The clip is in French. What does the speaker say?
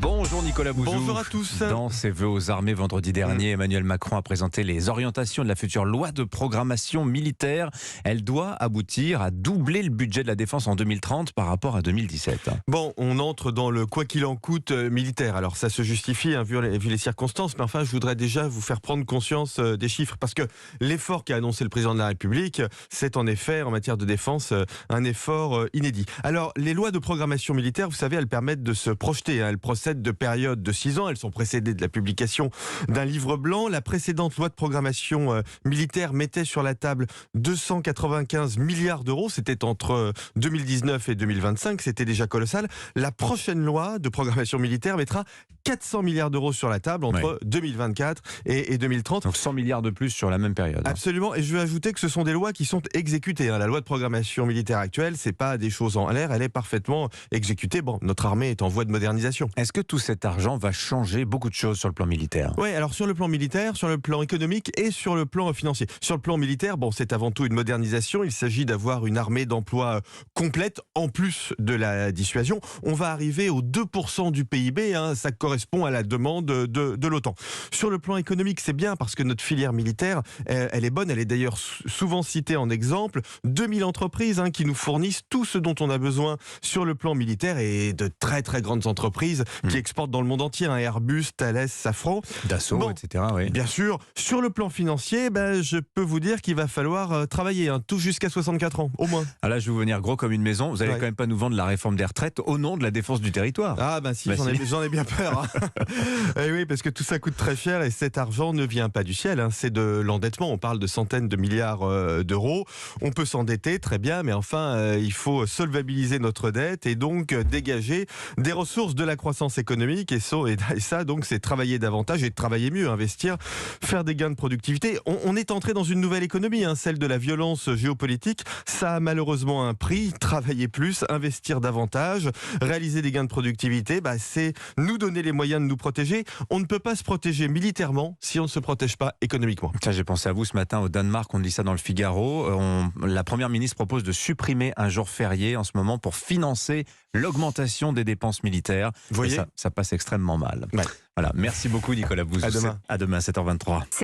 Bonjour Nicolas Bouzou. Bonjour à tous. Dans ses vœux aux armées vendredi dernier, Emmanuel Macron a présenté les orientations de la future loi de programmation militaire. Elle doit aboutir à doubler le budget de la défense en 2030 par rapport à 2017. Bon, on entre dans le quoi qu'il en coûte militaire. Alors ça se justifie vu les circonstances, mais enfin je voudrais déjà vous faire prendre conscience des chiffres, parce que l'effort qu'a annoncé le président de la République, c'est en effet en matière de défense un effort inédit. Alors les lois de programmation militaire, vous savez, elles permettent de se projeter. Elles procèdent de périodes de 6 ans. Elles sont précédées de la publication d'un livre blanc. La précédente loi de programmation militaire mettait sur la table 295 milliards d'euros. C'était entre 2019 et 2025. C'était déjà colossal. La prochaine loi de programmation militaire mettra 400 milliards d'euros sur la table entre 2024 et 2030. Donc 100 milliards de plus sur la même période. Absolument. Et je vais ajouter que ce sont des lois qui sont exécutées. La loi de programmation militaire actuelle, c'est pas des choses en l'air. Elle est parfaitement exécutée. Bon, notre armée est en voie de modernisation. Est-ce que tout cet argent va changer beaucoup de choses sur le plan militaire ? Oui, alors sur le plan militaire, sur le plan économique et sur le plan financier. Sur le plan militaire, bon, c'est avant tout une modernisation. Il s'agit d'avoir une armée d'emploi complète en plus de la dissuasion. On va arriver aux 2% du PIB, ça correspond à la demande de l'OTAN. Sur le plan économique, c'est bien parce que notre filière militaire, elle est bonne. Elle est d'ailleurs souvent citée en exemple. 2000 entreprises qui nous fournissent tout ce dont on a besoin sur le plan militaire, et de très très grandes entreprises qui exportent dans le monde entier. Airbus, Thales, Safran. Dassault, etc. Oui. Bien sûr. Sur le plan financier, je peux vous dire qu'il va falloir travailler tout jusqu'à 64 ans, au moins. Ah là, je vais vous venir gros comme une maison. Vous allez quand même pas nous vendre la réforme des retraites au nom de la défense du territoire. Ah si, j'en ai bien peur. Et oui, parce que tout ça coûte très cher et cet argent ne vient pas du ciel. C'est de l'endettement. On parle de centaines de milliards d'euros. On peut s'endetter, très bien, mais enfin, il faut solvabiliser notre dette et donc dégager des ressources, de la croissance économique. Et ça, donc, c'est travailler davantage et travailler mieux, investir, faire des gains de productivité. On est entré dans une nouvelle économie, celle de la violence géopolitique. Ça a malheureusement un prix. Travailler plus, investir davantage, réaliser des gains de productivité, c'est nous donner les moyens de nous protéger. On ne peut pas se protéger militairement si on ne se protège pas économiquement. Tiens, j'ai pensé à vous ce matin au Danemark, on dit ça dans le Figaro. La première ministre propose de supprimer un jour férié en ce moment pour financer l'augmentation des dépenses militaires. Vous voyez, ça passe extrêmement mal. Ouais. Voilà, merci beaucoup Nicolas Bouzou. À demain. À demain, 7h23.